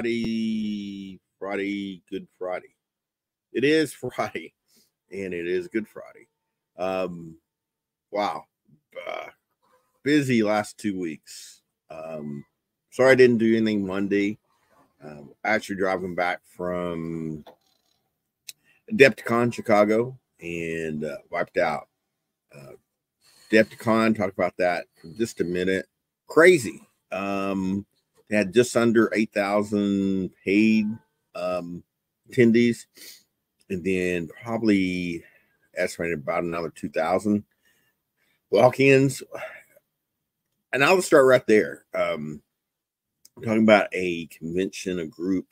Good Friday. It is Friday, and it is Good Friday. Wow. Busy last 2 weeks. Sorry I didn't do anything Monday. Actually driving back from Adepticon, Chicago, and wiped out. Adepticon, talk about that for just a minute. Crazy. They had just under 8,000 paid attendees, and then probably estimated about another 2,000 walk-ins. And I'll start right there. Talking about a convention, a group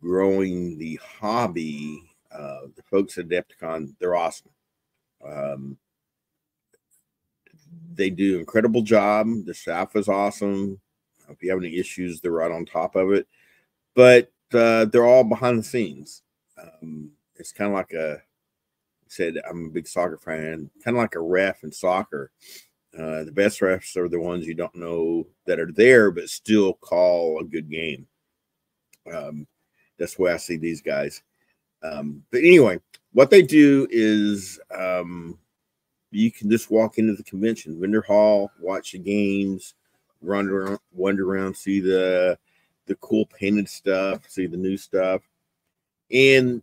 growing the hobby. The folks at Adepticon, they're awesome. They do an incredible job. The staff is awesome. If you have any issues, they're right on top of it. But they're all behind the scenes. It's kind of like I'm a big soccer fan, kind of like a ref in soccer. The best refs are the ones you don't know that are there, but still call a good game. That's the way I see these guys. But anyway, what they do is you can just walk into the convention vendor hall, watch the games, wander around, see the cool painted stuff, see the new stuff, and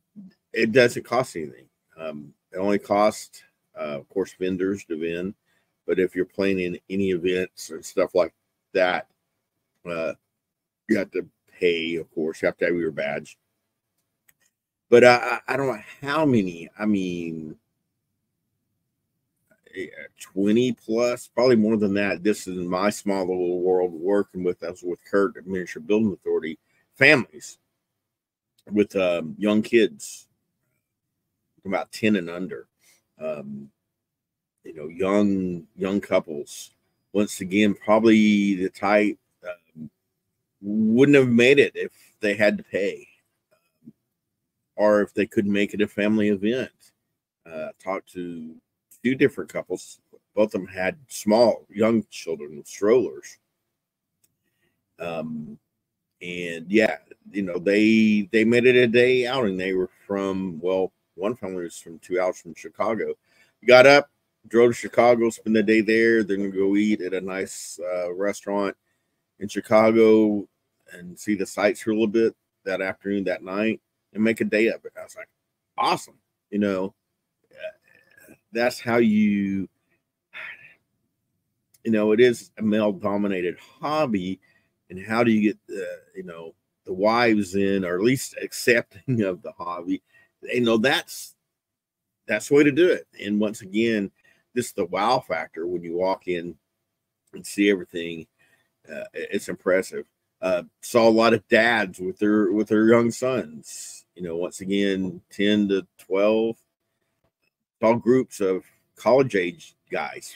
it doesn't cost anything. It only costs, of course, vendors to vend. But if you're playing in any events and stuff like that, you have to pay, of course. You have to have your badge. But I don't know how many. I mean, 20 plus, probably more than that. This is my small little world working with us with Kurt at Miniature Building Authority, families with young kids, about 10 and under. Young couples. Once again, probably the type wouldn't have made it if they had to pay, or if they couldn't make it a family event. Talked to 2 different couples. Both of them had small, young children with strollers. And yeah, they made it a day outing. They were from, one family was from 2 hours from Chicago. Got up, drove to Chicago, spend the day there. They're going to go eat at a nice restaurant in Chicago and see the sights for a little bit that afternoon, that night, and make a day of it. I was like, awesome. That's how it is a male-dominated hobby, and how do you get the wives in, or at least accepting of the hobby? That's the way to do it. And once again, this is the wow factor when you walk in and see everything. It's impressive. Saw a lot of dads with their young sons. Once again, 10 to 12. Saw groups of college age guys.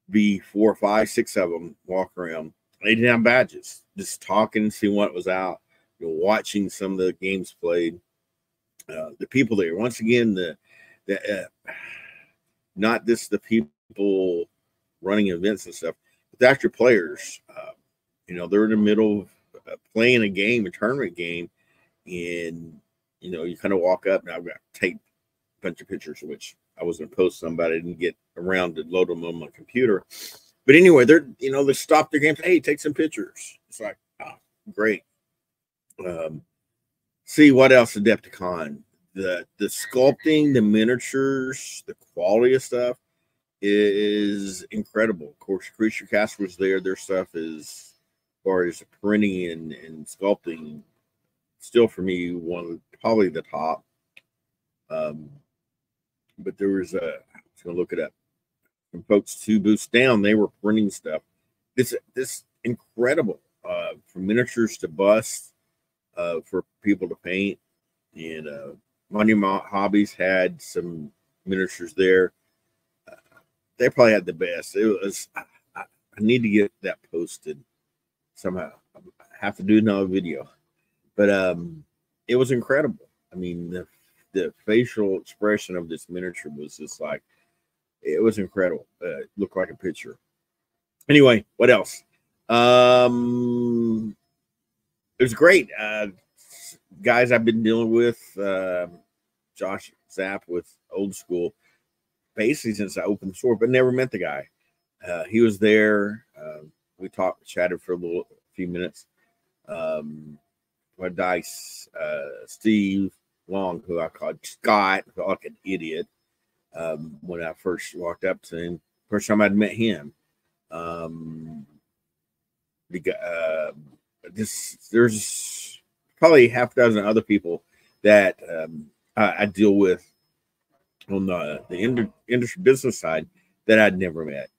Be 4, 5, 6 of them walk around. They didn't have badges. Just talking, seeing what was out. Watching some of the games played. The people there. Once again, not just the people running events and stuff, but the actual players. They're in the middle of playing a game, a tournament game, and you kind of walk up, and I've got taped a bunch of pictures, which I was going to post some, but I didn't get around to load them on my computer. But anyway, they stop their games. Hey, take some pictures. It's like, oh, great. See what else Adepticon. The sculpting, the miniatures, the quality of stuff is incredible. Of course, Creature Cast was there. Their stuff is, as far as printing and sculpting, still for me probably the top. But there was I was gonna look it up. Some folks 2 booths down, they were printing stuff. This incredible, from miniatures to busts, for people to paint. And Monument Hobbies had some miniatures there. They probably had the best. It was. I need to get that posted somehow. I have to do another video, but it was incredible. I mean, the facial expression of this miniature was just like, it was incredible. It looked like a picture. Anyway, what else? It was great. Guys I've been dealing with, Josh Zapp with Old School, basically since I opened the store, but never met the guy. He was there. We chatted for a few minutes. My dice, Steve Long, who I called Scott, like an idiot. When I first walked up to him, first time I'd met him. There's probably half a dozen other people that I deal with on the industry business side that I'd never met.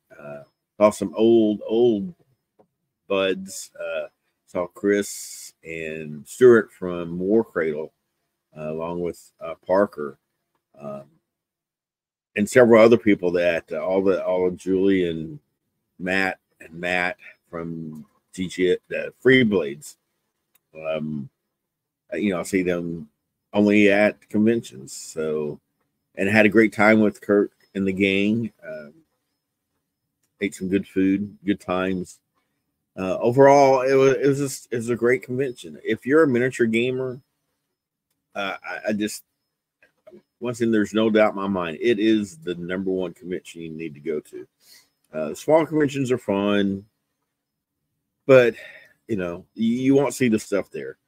Saw some old buds. Saw Chris and Stuart from War Cradle, along with Parker, and several other people that all of Julie and Matt from TG Free Blades. I see them only at conventions. So, and had a great time with Kurt and the gang. Ate some good food, good times. Overall, it was a great convention. If you're a miniature gamer, I just once again, there's no doubt in my mind, it is the #1 convention you need to go to. Small conventions are fun, but you won't see the stuff there.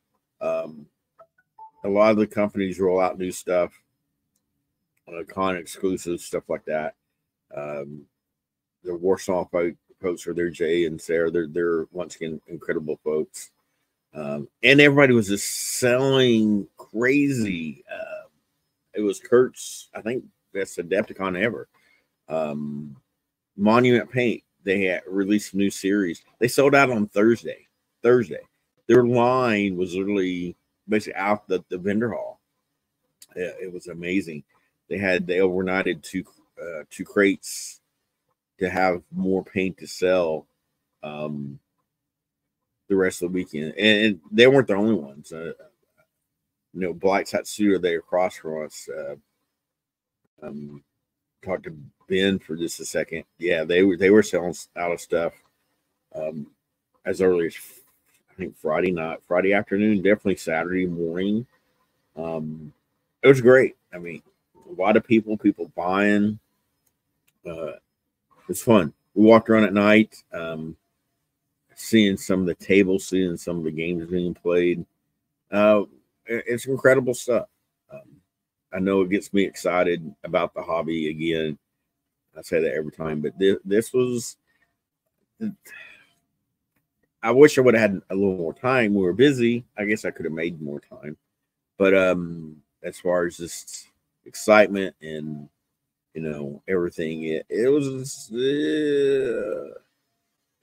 A lot of the companies roll out new stuff, con exclusive stuff like that. The Warsaw folks are there, Jay and Sarah. They're once again incredible folks, and everybody was just selling crazy. It was Kurt's, I think, best Adepticon ever. Monument Paint, they had released a new series. They sold out on Thursday. Their line was literally basically out the vendor hall. It was amazing. They overnighted two crates to have more paint to sell the rest of the weekend. And they weren't the only ones. Black Tatsuya, they across from us. Talked to Ben for just a second. Yeah, they were selling out of stuff as early as I think Friday afternoon, definitely Saturday morning. It was great. I mean, a lot of people buying. It's fun. We walked around at night, seeing some of the tables, seeing some of the games being played. It's incredible stuff. I know it gets me excited about the hobby again. I say that every time, but this was. I wish I would have had a little more time. We were busy. I guess I could have made more time, but as far as just excitement and everything, it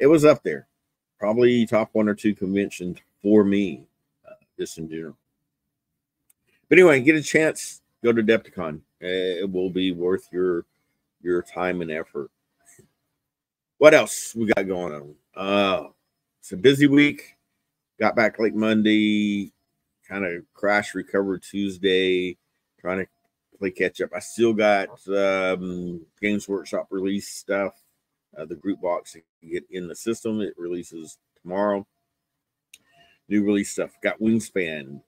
was up there, probably top 1 or 2 conventions for me, just in general. But anyway, get a chance, go to Adepticon. It will be worth your time and effort. What else we got going on? It's a busy week. Got back late Monday, kind of crash recovered Tuesday, trying to play catch up. I still got Games Workshop release stuff. The group box to get in the system. It releases tomorrow. New release stuff. Got Wormspan.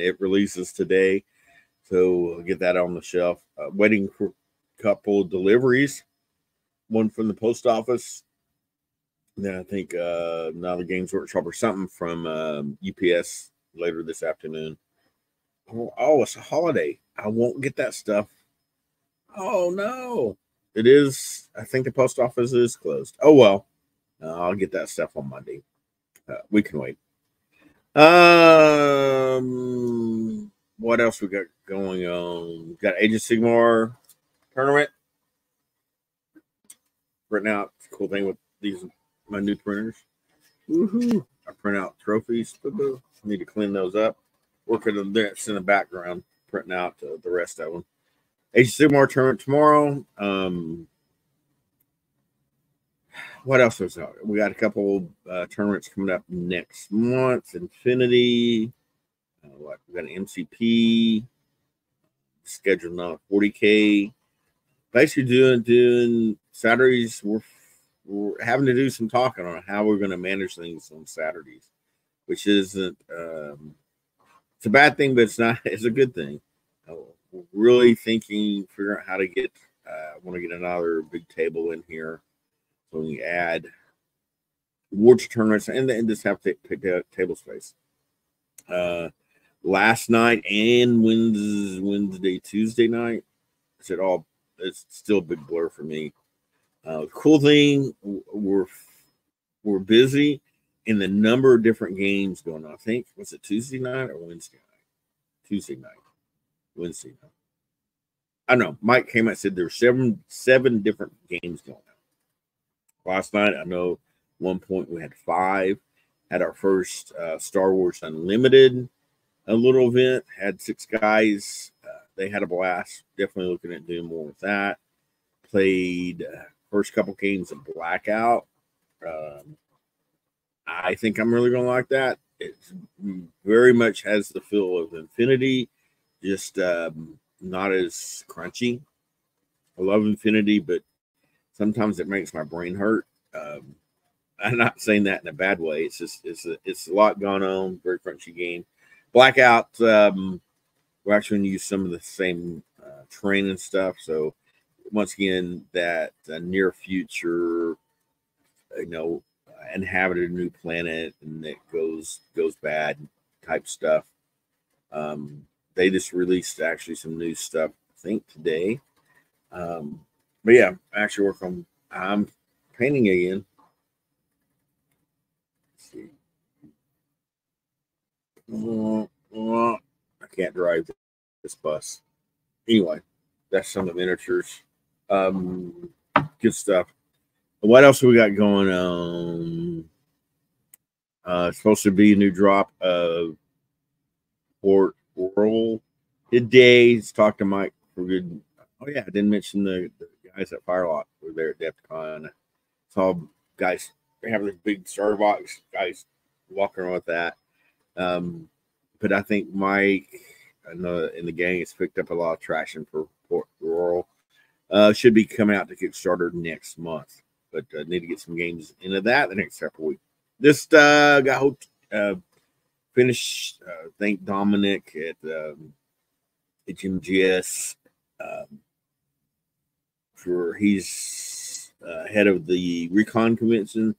It releases today. So I'll get that on the shelf. Waiting for a couple of deliveries. One from the post office. Then I think another Games Workshop or something from UPS later this afternoon. Oh, it's a holiday. I won't get that stuff. Oh, no. It is. I think the post office is closed. Oh, well. I'll get that stuff on Monday. We can wait. What else we got going on? We got Age of Sigmar tournament. Right now, it's a cool thing with my new printers. Woohoo! I print out trophies. I need to clean those up. Working on this in the background, printing out the rest of them. Age of Sigmar tournament tomorrow. What else was out? We got a couple tournaments coming up next month. Infinity. We got an MCP scheduled now 40K. Basically doing Saturdays. we're having to do some talking on how we're going to manage things on Saturdays, which isn't it's a bad thing, but it's not. It's a good thing. We're really thinking, figuring out how to get. I want to get another big table in here, so we add awards tournaments and just have table space. Last night and Wednesday, Tuesday night, it's still a big blur for me. Cool thing, we're busy in the number of different games going on. I think, was it Tuesday night or Wednesday night? Tuesday night. Wednesday night. I don't know. Mike came out and said there's seven different games going on. Last night, I know one point we had 5. Had our first Star Wars Unlimited a little event. Had 6 guys. They had a blast. Definitely looking at doing more with that. Played first couple games of Blackout. I think I'm really going to like that. It very much has the feel of Infinity, just not as crunchy. I love Infinity, but sometimes it makes my brain hurt. I'm not saying that in a bad way. It's just it's a lot going on. Very crunchy game. Blackout. We're actually going to use some of the same terrain and stuff. So once again, that near future, inhabited a new planet and it goes bad type stuff. They just released actually some new stuff, I think today. But yeah, I actually I'm painting again. Let's see. I can't drive this bus. Anyway, that's some of the miniatures. Good stuff. What else we got going on? It's supposed to be a new drop of Port World today. Let's talk to Mike for good. Oh yeah, I didn't mention the guys at Firelock were there at Adepticon. Saw guys having a big starter box. Guys walking around with that. But I think Mike in the gang has picked up a lot of traction for Port Rural. Should be coming out to Kickstarter next month, but need to get some games into that the next couple weeks. Just got finished. Thank Dominic at HMGS for he's head of the Recon convention.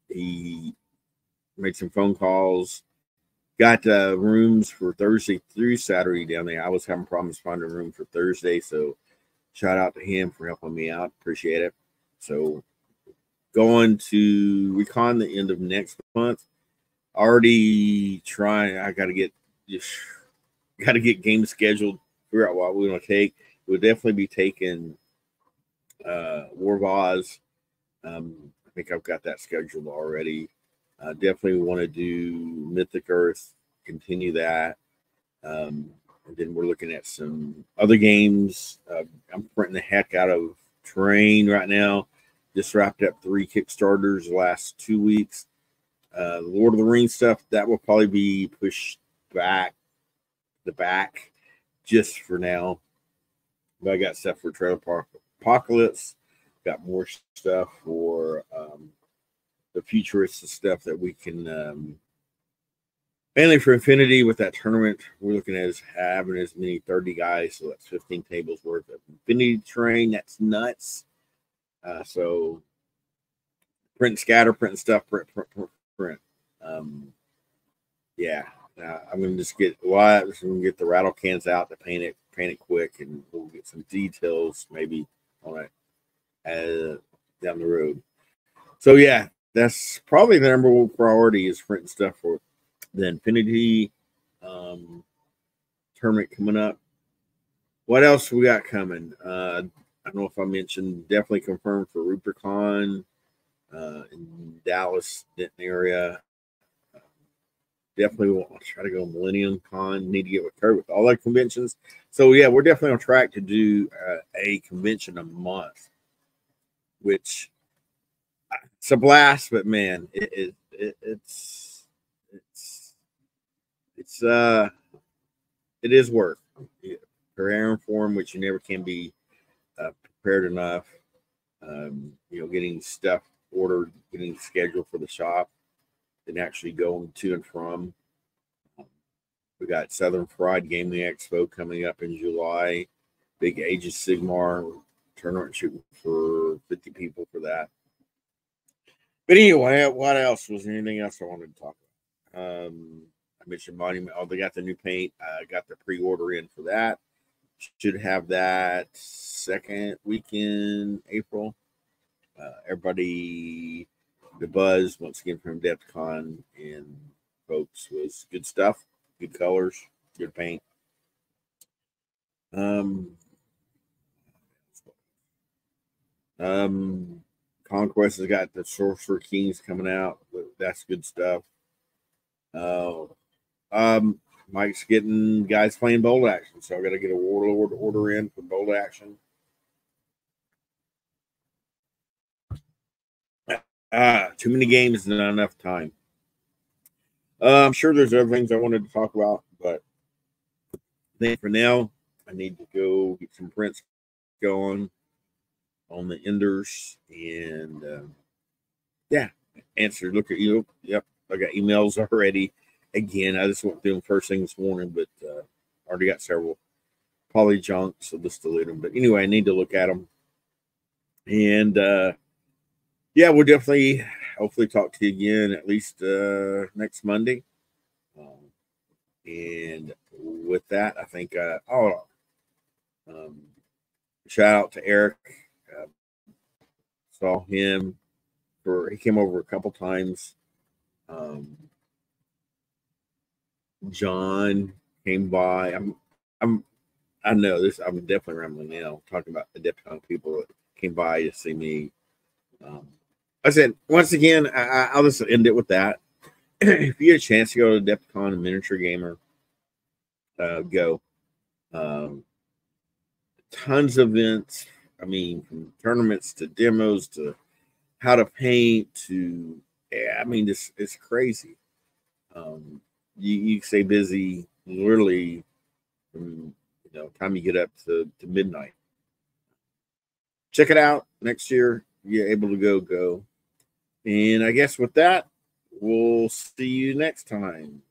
He made some phone calls. Got rooms for Thursday through Saturday down there. I was having problems finding a room for Thursday, so shout out to him for helping me out. Appreciate it. So going to Recon the end of next month. Already trying. I got to get games scheduled. Figure out what we want to take. We'll definitely be taking War of Oz. I think I've got that scheduled already. Definitely want to do Mythic Earth, continue that. And then we're looking at some other games. I'm printing the heck out of Terrain right now. Just wrapped up 3 Kickstarters the last 2 weeks. Lord of the Rings stuff, that will probably be pushed back just for now. But I got stuff for Trailer Park Apocalypse. Got more stuff for the futuristic stuff that we can mainly for Infinity with that tournament. We're looking at having as many 30 guys, so that's 15 tables worth of Infinity terrain. That's nuts. So print stuff, print. Yeah. I'm gonna just get wipes and get the rattle cans out to paint it quick, and we'll get some details maybe on it down the road. So yeah, that's probably the number 1 priority is printing stuff for the Infinity tournament coming up. What else we got coming? I don't know if I mentioned, definitely confirmed for RuperCon in Dallas, Denton area. Definitely want to try to go Millennium Con. Need to get with Kurt with all our conventions. So yeah, we're definitely on track to do a convention a month, which it's a blast. But man, it's it is work. Preparing for them, which you never can be prepared enough. Getting stuff ordered, getting scheduled for the shop, and actually going to and from. We got Southern Fried Gaming Expo coming up in July. Big Age of Sigmar tournament shooting for 50 people for that. But anyway, what else? Was there anything else I wanted to talk about? I mentioned Monument. Oh, they got the new paint. I got the pre-order in for that. Should have that second weekend April. Everybody, the buzz once again from Adepticon and folks was good stuff, good colors, good paint. Conquest has got the Sorcerer Kings coming out. That's good stuff. Mike's getting guys playing bold action, so I got to get a Warlord order in for bold action. Too many games, not enough time. I'm sure there's other things I wanted to talk about, but I think for now, I need to go get some prints going on the Enders and answer. Look at you. Yep, I got emails already. Again, I just went through them first thing this morning, but already got several poly junk, so just delete them. But anyway, I need to look at them. And we'll definitely, hopefully, talk to you again at least next Monday. And with that, I think, shout out to Eric. Saw him he came over a couple times. John came by. I know this. I'm definitely rambling now, talking about the Adepticon people that came by to see me. I said once again, I'll just end it with that. If you get a chance to go to Adepticon and Miniature Gamer, go. Tons of events. I mean, from tournaments to demos to how to paint to it's crazy. You stay busy literally from time you get up to midnight. Check it out next year. You're able to go. And I guess with that, we'll see you next time.